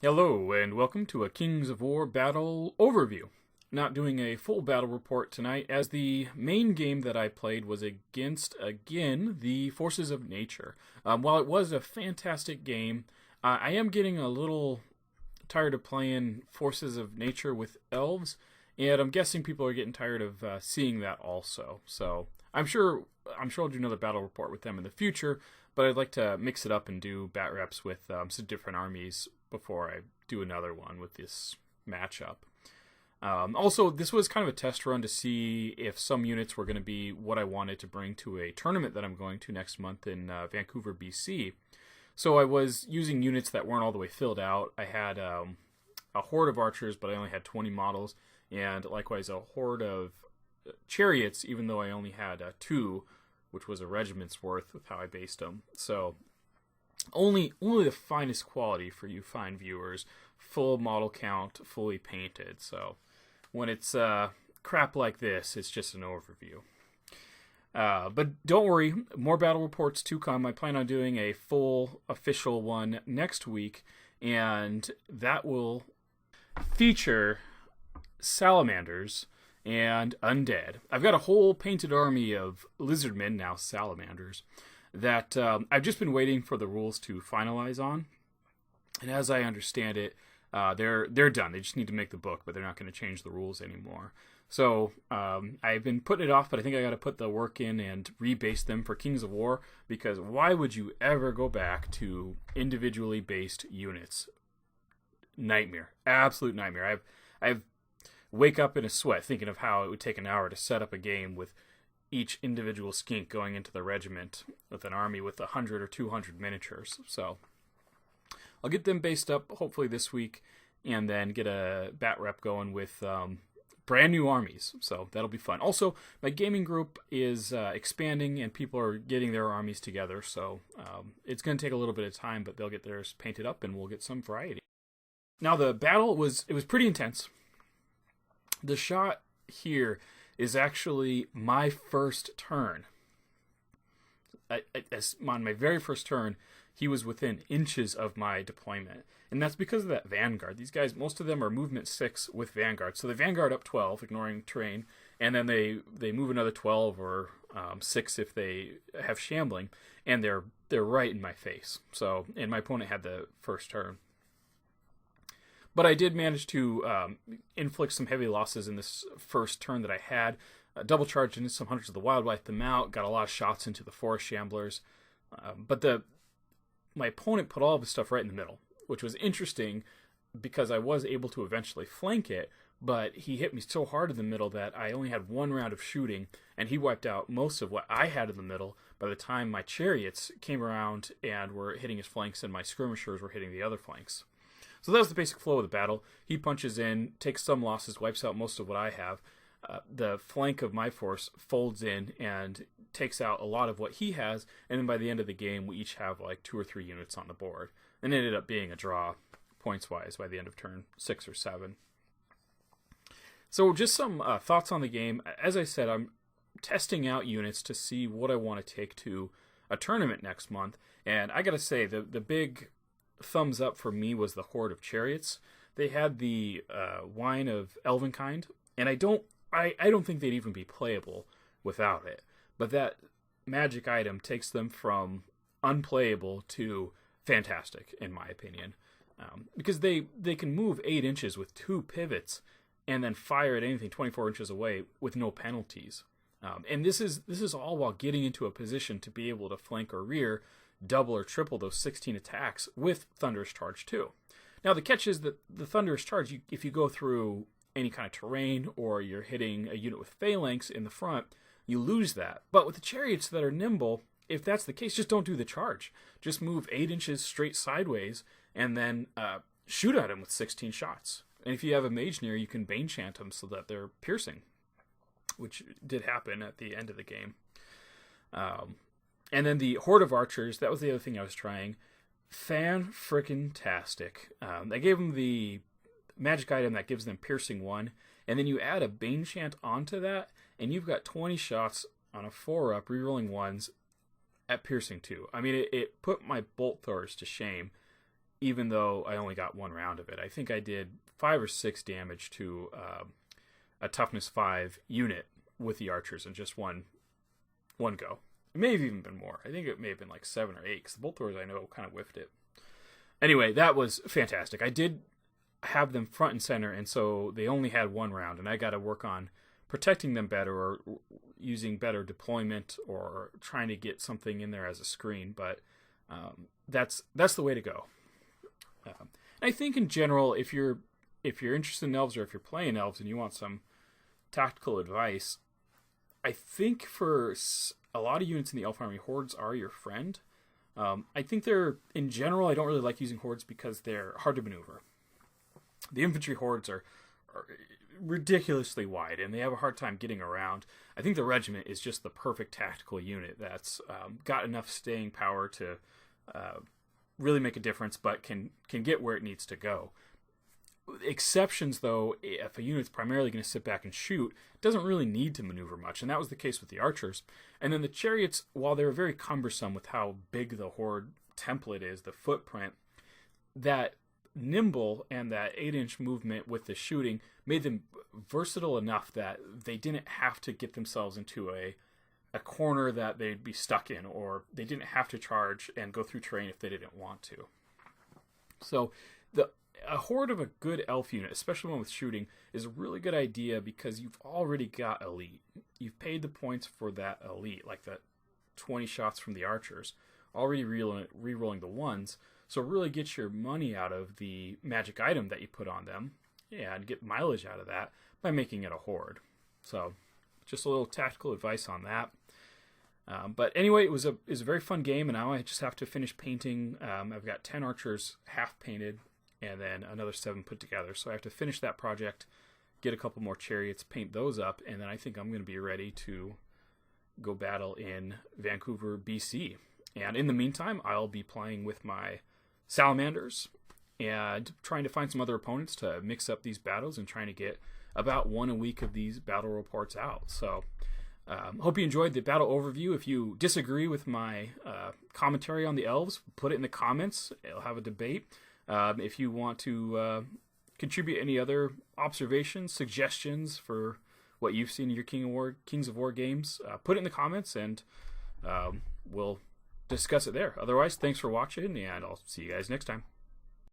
Hello, and welcome to a Kings of War battle overview. Not doing a full battle report tonight, as the main game that I played was against, again, the Forces of Nature. While it was a fantastic game, I am getting a little tired of playing Forces of Nature with elves, and I'm guessing people are getting tired of seeing that also. So I'm sure I'll do another battle report with them in the future, but I'd like to mix it up and do bat reps with some different armies before I do another one with this matchup. Also, this was kind of a test run to see if some units were going to be what I wanted to bring to a tournament that I'm going to next month in Vancouver, BC. So I was using units that weren't all the way filled out. I had a horde of archers, but I only had 20 models, and likewise a horde of chariots, even though I only had two, which was a regiment's worth with how I based them. So only the finest quality for you fine viewers, full model count, fully painted. So when it's crap like this, it's just an overview. But don't worry, more battle reports to come. I plan on doing a full official one next week, and that will feature salamanders and undead. I've got a whole painted army of lizardmen, now salamanders, that I've just been waiting for the rules to finalize on. And as I understand it, they're done. They just need to make the book, but they're not going to change the rules anymore. So I've been putting it off, but I think I got to put the work in and rebase them for Kings of War, because why would you ever go back to individually based units? Nightmare. Absolute nightmare. I've wake up in a sweat thinking of how it would take an hour to set up a game with each individual skink going into the regiment with an army with 100 or 200 miniatures. So I'll get them based up hopefully this week, and then get a bat rep going with brand new armies. So that'll be fun. Also, my gaming group is expanding, and people are getting their armies together. So it's going to take a little bit of time, but they'll get theirs painted up, and we'll get some variety. Now the battle was pretty intense. The shot here is actually my first turn. On my very first turn, he was within inches of my deployment. And that's because of that Vanguard. These guys, most of them are movement 6 with Vanguard. So they Vanguard up 12, ignoring terrain, and then they move another 12 or 6 if they have shambling, and they're right in my face. So, and my opponent had the first turn. But I did manage to inflict some heavy losses in this first turn that I had. Double charged into some Hunters of the Wild, wiped them out, got a lot of shots into the Forest Shamblers. But my opponent put all of his stuff right in the middle, which was interesting because I was able to eventually flank it, but he hit me so hard in the middle that I only had one round of shooting, and he wiped out most of what I had in the middle by the time my chariots came around and were hitting his flanks and my skirmishers were hitting the other flanks. So that was the basic flow of the battle. He punches in, takes some losses, wipes out most of what I have. The flank of my force folds in and takes out a lot of what he has, and then by the end of the game, we each have like 2 or 3 units on the board. And it ended up being a draw, points-wise, by the end of turn 6 or 7. So just some thoughts on the game. As I said, I'm testing out units to see what I want to take to a tournament next month. And I got to say, the big thumbs up for me was the Horde of Chariots. They had the Wine of Elvenkind, and I don't think they'd even be playable without it. But that magic item takes them from unplayable to fantastic, in my opinion, because they can move 8 inches with 2 pivots and then fire at anything 24 inches away with no penalties. And this is all while getting into a position to be able to flank or rear, double or triple those 16 attacks with Thunderous Charge too. Now the catch is that the Thunderous Charge, if you go through any kind of terrain or you're hitting a unit with phalanx in the front, you lose that. But with the chariots that are nimble, if that's the case, just don't do the charge. Just move 8 inches straight sideways and then shoot at them with 16 shots. And if you have a mage near, you can Bane Chant them so that they're piercing, which did happen at the end of the game. And then the Horde of Archers, that was the other thing I was trying. Fan-frickin-tastic. I gave them the magic item that gives them piercing 1, and then you add a Bane Chant onto that, and you've got 20 shots on a 4-up, rerolling 1s at piercing 2. I mean, it put my bolt throwers to shame. even though I only got one round of it. I think I did 5 or 6 damage to a toughness 5 unit with the archers in just one go. It may have even been more. I think it may have been like 7 or 8, because the bolt throwers I know kind of whiffed it. Anyway, that was fantastic. I did have them front and center, and so they only had one round, and I got to work on protecting them better, or using better deployment, or trying to get something in there as a screen. But that's the way to go. I think in general, if you're interested in elves, or if you're playing elves and you want some tactical advice, I think for a lot of units in the elf army, hordes are your friend. I think in general, I don't really like using hordes because they're hard to maneuver. The infantry hordes are ridiculously wide, and they have a hard time getting around. I think the regiment is just the perfect tactical unit that's got enough staying power to really make a difference, but can get where it needs to go. Exceptions, though, if a unit's primarily going to sit back and shoot, doesn't really need to maneuver much, and that was the case with the archers. And then the chariots, while they were very cumbersome with how big the horde template is, the footprint, that nimble and that 8-inch movement with the shooting made them versatile enough that they didn't have to get themselves into a corner that they'd be stuck in, or they didn't have to charge and go through terrain if they didn't want to. So a horde of a good elf unit, especially one with shooting, is a really good idea because you've already got elite. You've paid the points for that elite, like that 20 shots from the archers, already re-rolling the ones. So really get your money out of the magic item that you put on them, and get mileage out of that by making it a horde. So just a little tactical advice on that. But anyway, it was a very fun game, and now I just have to finish painting. I've got 10 archers half painted, and then another 7 put together. So I have to finish that project, get a couple more chariots, paint those up, and then I think I'm going to be ready to go battle in Vancouver, BC. And in the meantime, I'll be playing with my salamanders and trying to find some other opponents to mix up these battles, and trying to get about 1 a week of these battle reports out. So hope you enjoyed the battle overview. If you disagree with my commentary on the elves, put it in the comments. I'll have a debate. If you want to contribute any other observations, suggestions for what you've seen in your Kings of War games, put it in the comments, and we'll discuss it there. Otherwise, thanks for watching, and I'll see you guys next time.